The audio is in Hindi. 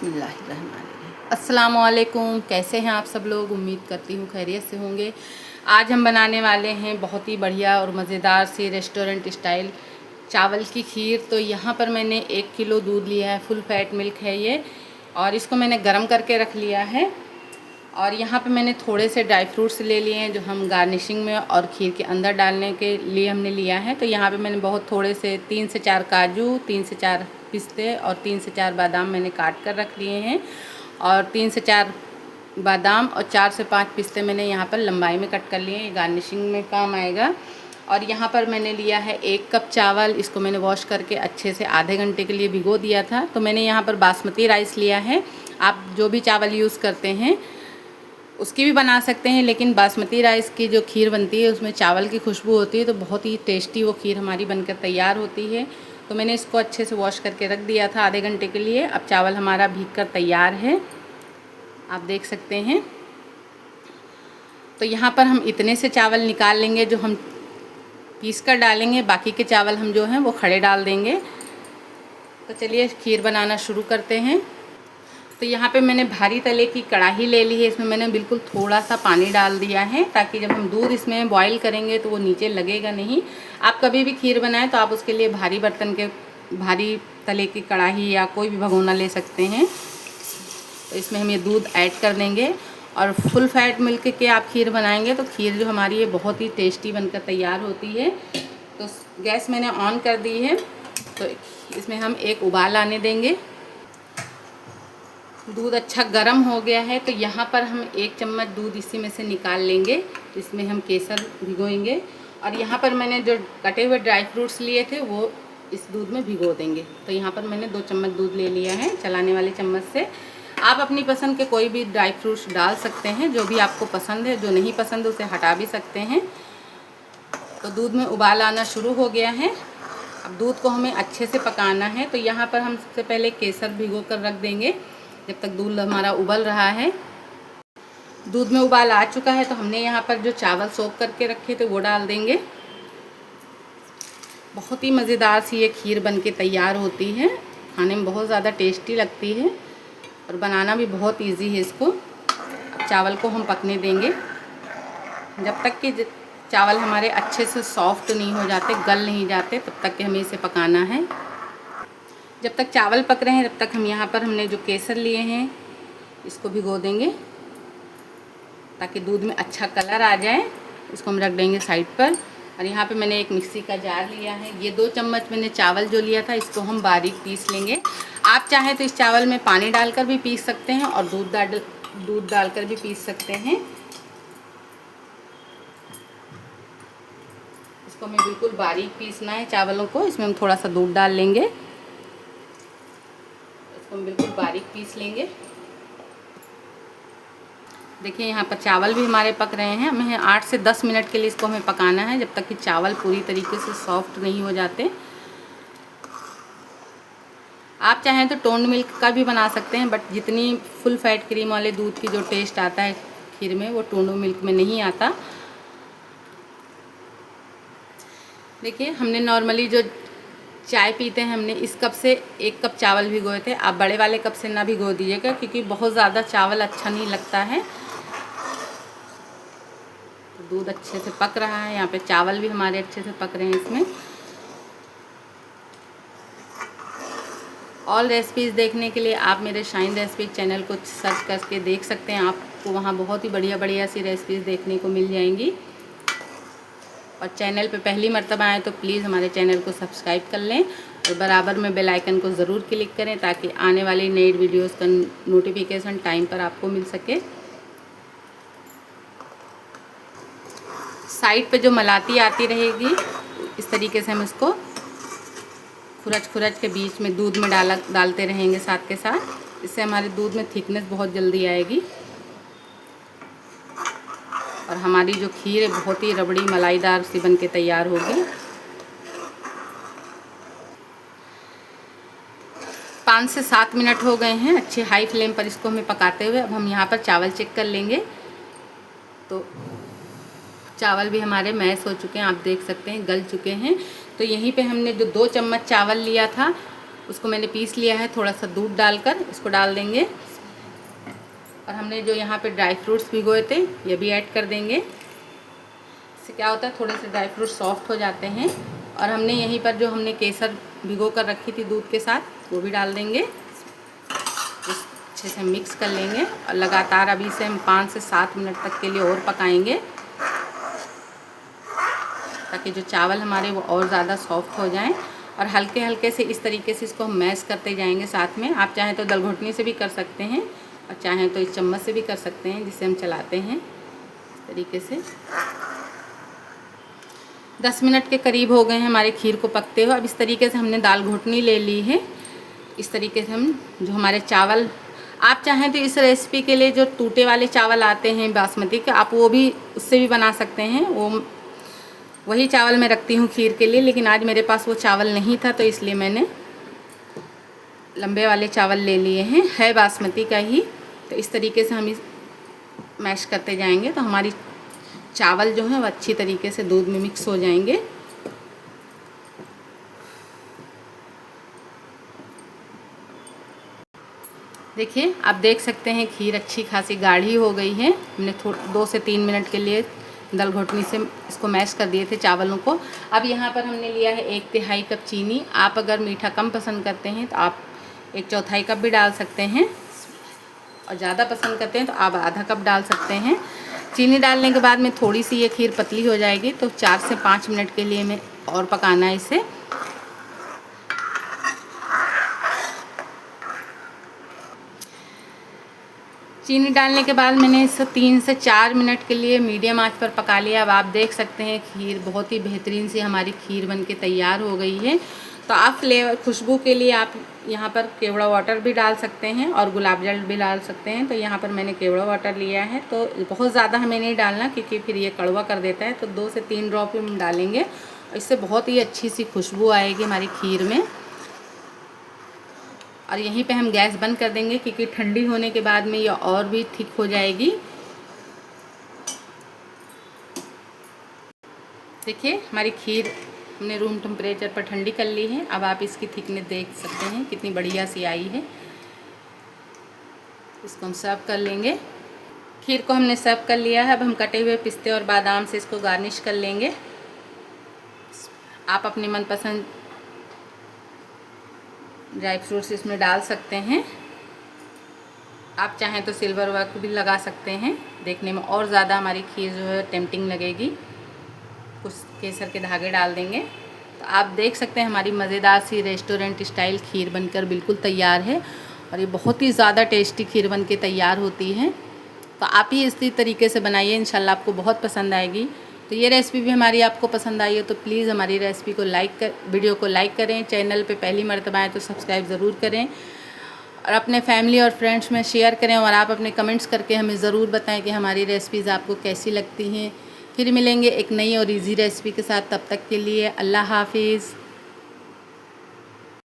बिस्मिल्लाहिर्रहमानिर्रहीम। अस्सलामुअलैकुम, कैसे हैं आप सब लोग। उम्मीद करती हूँ खैरियत से होंगे। आज हम बनाने वाले हैं बहुत ही बढ़िया और मज़ेदार सी रेस्टोरेंट स्टाइल चावल की खीर। तो यहाँ पर मैंने 1 किलो दूध लिया है, फुल फैट मिल्क है ये, और इसको मैंने गरम करके रख लिया है। और यहाँ पे मैंने थोड़े से ड्राई फ्रूट्स ले लिए हैं जो हम गार्निशिंग में और खीर के अंदर डालने के लिए हमने लिया है। तो यहाँ पे मैंने बहुत थोड़े से 3 से 4 काजू, 3 से 4 पिस्ते और 3 से 4 बादाम मैंने काट कर रख लिए हैं। और 3 से 4 बादाम और 4 से 5 पिस्ते मैंने यहाँ पर लंबाई में कट कर लिए हैं, ये गार्निशिंग में काम आएगा। और यहाँ पर मैंने लिया है 1 कप चावल। इसको मैंने वॉश करके अच्छे से आधे घंटे के लिए भिगो दिया था। तो मैंने यहाँ पर बासमती राइस लिया है। आप जो भी चावल यूज़ करते हैं उसकी भी बना सकते हैं, लेकिन बासमती राइस की जो खीर बनती है उसमें चावल की खुशबू होती है, तो बहुत ही टेस्टी वो खीर हमारी बनकर तैयार होती है। तो मैंने इसको अच्छे से वॉश करके रख दिया था आधे घंटे के लिए। अब चावल हमारा भीग कर तैयार है, आप देख सकते हैं। तो यहाँ पर हम इतने से चावल निकाल लेंगे जो हम पीस कर डालेंगे, बाकी के चावल हम जो हैं वो खड़े डाल देंगे। तो चलिए खीर बनाना शुरू करते हैं। तो यहाँ पे मैंने भारी तले की कढ़ाई ले ली है। इसमें मैंने बिल्कुल थोड़ा सा पानी डाल दिया है ताकि जब हम दूध इसमें बॉईल करेंगे तो वो नीचे लगेगा नहीं। आप कभी भी खीर बनाएं तो आप उसके लिए भारी बर्तन के भारी तले की कढ़ाई या कोई भी भगोना ले सकते हैं। तो इसमें हम ये दूध ऐड कर देंगे और फुल फैट मिल्क के आप खीर बनाएंगे तो खीर जो हमारी ये बहुत ही टेस्टी बनकर तैयार होती है। तो गैस मैंने ऑन कर दी है। तो इसमें हम एक उबाल आने देंगे। दूध अच्छा गर्म हो गया है, तो यहाँ पर हम 1 चम्मच दूध इसी में से निकाल लेंगे। इसमें हम केसर भिगोएंगे और यहाँ पर मैंने जो कटे हुए ड्राई फ्रूट्स लिए थे वो इस दूध में भिगो देंगे। तो यहाँ पर मैंने 2 चम्मच दूध ले लिया है चलाने वाले चम्मच से। आप अपनी पसंद के कोई भी ड्राई फ्रूट्स डाल सकते हैं, जो भी आपको पसंद है। जो नहीं पसंद उसे हटा भी सकते हैं। तो दूध में उबाल आना शुरू हो गया है। अब दूध को हमें अच्छे से पकाना है। तो यहाँ पर हम सबसे पहले केसर भिगो कर रख देंगे जब तक दूध हमारा उबल रहा है। दूध में उबाल आ चुका है तो हमने यहाँ पर जो चावल सोख करके रखे थे वो डाल देंगे। बहुत ही मज़ेदार सी ये खीर बनके तैयार होती है, खाने में बहुत ज़्यादा टेस्टी लगती है और बनाना भी बहुत इजी है इसको। अब चावल को हम पकने देंगे जब तक कि चावल हमारे अच्छे से सॉफ्ट नहीं हो जाते, गल नहीं जाते, तब तक कि हमें इसे पकाना है। जब तक चावल पक रहे हैं तब तक हम यहाँ पर हमने जो केसर लिए हैं इसको भिगो देंगे ताकि दूध में अच्छा कलर आ जाए। इसको हम रख देंगे साइड पर। और यहाँ पे मैंने एक मिक्सी का जार लिया है। ये 2 चम्मच मैंने चावल जो लिया था इसको हम बारीक पीस लेंगे। आप चाहें तो इस चावल में पानी डालकर भी पीस सकते हैं और दूध डालकर भी पीस सकते हैं। इसको हमें बिल्कुल बारीक पीसना है चावलों को। इसमें हम थोड़ा सा दूध डाल लेंगे, हम बिल्कुल बारीक पीस लेंगे। देखिए यहाँ पर चावल भी हमारे पक रहे हैं। हमें 8 से 10 मिनट के लिए इसको हमें पकाना है जब तक कि चावल पूरी तरीके से सॉफ्ट नहीं हो जाते। आप चाहें तो टोन्ड मिल्क का भी बना सकते हैं, बट जितनी फुल फैट क्रीम वाले दूध की जो टेस्ट आता है खीर में वो टोन्ड मिल्क में नहीं आता। देखिए हमने नॉर्मली जो चाय पीते हैं हमने इस कप से 1 कप चावल भिगोए थे। आप बड़े वाले कप से ना भिगो दीजिएगा क्योंकि बहुत ज़्यादा चावल अच्छा नहीं लगता है। तो दूध अच्छे से पक रहा है, यहाँ पे चावल भी हमारे अच्छे से पक रहे हैं। इसमें ऑल रेसिपीज़ देखने के लिए आप मेरे शाइन रेसिपी चैनल को सर्च करके देख सकते हैं। आपको वहाँ बहुत ही बढ़िया बढ़िया सी रेसिपीज़ देखने को मिल जाएंगी। और चैनल पे पहली मर्तबा आए तो प्लीज़ हमारे चैनल को सब्सक्राइब कर लें और बराबर में बेल आइकन को ज़रूर क्लिक करें ताकि आने वाली नई वीडियोस का नोटिफिकेशन टाइम पर आपको मिल सके। साइड पे जो मलाती आती रहेगी इस तरीके से हम इसको खुरच के बीच में दूध में डालते रहेंगे साथ के साथ। इससे हमारे दूध में थिकनेस बहुत जल्दी आएगी और हमारी जो खीर है बहुत ही रबड़ी मलाईदार सी बन के तैयार होगी। 5 से 7 मिनट हो गए हैं अच्छे हाई फ्लेम पर इसको हमें पकाते हुए। अब हम यहाँ पर चावल चेक कर लेंगे। तो चावल भी हमारे मैश हो चुके हैं, आप देख सकते हैं गल चुके हैं। तो यहीं पे हमने जो 2 चम्मच चावल लिया था उसको मैंने पीस लिया है। थोड़ा सा दूध डालकर इसको डाल देंगे। और हमने जो यहाँ पे ड्राई फ्रूट्स भिगोए थे ये भी ऐड कर देंगे। इससे क्या होता है, थोड़े से ड्राई फ्रूट सॉफ्ट हो जाते हैं। और हमने यहीं पर जो हमने केसर भिगो कर रखी थी दूध के साथ वो भी डाल देंगे। अच्छे से मिक्स कर लेंगे और लगातार अभी से हम 5 से 7 मिनट तक के लिए और पकाएंगे, ताकि जो चावल हमारे वो और ज़्यादा सॉफ्ट हो जाएं। और हल्के हल्के से इस तरीके से इसको हम मैश करते जाएंगे साथ में। आप चाहें तो दलघोटनी से भी कर सकते हैं और चाहें तो इस चम्मच से भी कर सकते हैं जिससे हम चलाते हैं। इस तरीके से 10 मिनट के करीब हो गए हैं हमारे खीर को पकते हुए। अब इस तरीके से हमने दाल घोटनी ले ली है। इस तरीके से हम जो हमारे चावल, आप चाहें तो इस रेसिपी के लिए जो टूटे वाले चावल आते हैं बासमती के, आप वो भी उससे भी बना सकते हैं। वही चावल मैं रखती हूँ खीर के लिए, लेकिन आज मेरे पास वो चावल नहीं था तो इसलिए मैंने लंबे वाले चावल ले लिए हैं, है बासमती का ही। तो इस तरीके से हम इस मैश करते जाएंगे तो हमारी चावल जो है वो अच्छी तरीके से दूध में मिक्स हो जाएंगे। देखिए, आप देख सकते हैं खीर अच्छी खासी गाढ़ी हो गई है। हमने 2 से 3 मिनट के लिए दाल घोटनी से इसको मैश कर दिए थे चावलों को। अब यहाँ पर हमने लिया है 1/3 कप चीनी। आप अगर मीठा कम पसंद करते हैं तो आप 1/4 कप भी डाल सकते हैं, और ज़्यादा पसंद करते हैं तो आप आधा कप डाल सकते हैं। चीनी डालने के बाद में थोड़ी सी ये खीर पतली हो जाएगी, तो 4 से 5 मिनट के लिए मैं और पकाना है इसे। चीनी डालने के बाद मैंने इसे 3 से 4 मिनट के लिए मीडियम आंच पर पका लिया। अब आप देख सकते हैं खीर बहुत ही बेहतरीन सी हमारी खीर बनके तैयार हो गई है। तो आप फ्लेवर खुशबू के लिए आप यहाँ पर केवड़ा वाटर भी डाल सकते हैं और गुलाब जल भी डाल सकते हैं। तो यहाँ पर मैंने केवड़ा वाटर लिया है, तो बहुत ज़्यादा हमें नहीं डालना क्योंकि फिर ये कड़वा कर देता है। तो 2 से 3 ड्रॉप हम डालेंगे, इससे बहुत ही अच्छी सी खुशबू आएगी हमारी खीर में। और यहीं पे हम गैस बंद कर देंगे क्योंकि ठंडी होने के बाद में ये और भी थिक हो जाएगी। देखिए, हमारी खीर हमने रूम टेम्परेचर पर ठंडी कर ली है। अब आप इसकी थिकनेस देख सकते हैं कितनी बढ़िया सी आई है। इसको हम सर्व कर लेंगे। खीर को हमने सर्व कर लिया है। अब हम कटे हुए पिस्ते और बादाम से इसको गार्निश कर लेंगे। आप अपने मनपसंद ड्राई फ्रूट्स इसमें डाल सकते हैं। आप चाहें तो सिल्वर वर्क भी लगा सकते हैं, देखने में और ज़्यादा हमारी खीर जो है टेम्पटिंग लगेगी। कुछ केसर के धागे डाल देंगे। तो आप देख सकते हैं हमारी मज़ेदार सी रेस्टोरेंट स्टाइल खीर बनकर बिल्कुल तैयार है, और ये बहुत ही ज़्यादा टेस्टी खीर बन के तैयार होती है। तो आप ही इसी तरीके से बनाइए, इंशाल्लाह आपको बहुत पसंद आएगी। तो ये रेसिपी भी हमारी आपको पसंद आई है तो प्लीज़ हमारी रेसिपी को वीडियो को लाइक करें। चैनल पे पहली मर्तबा आए तो सब्सक्राइब ज़रूर करें, और अपने फैमिली और फ्रेंड्स में शेयर करें। और आप अपने कमेंट्स करके हमें ज़रूर बताएं कि हमारी रेसिपीज़ आपको कैसी लगती हैं। फिर मिलेंगे एक नई और इजी रेसिपी के साथ। तब तक के लिए अल्लाह हाफिज़।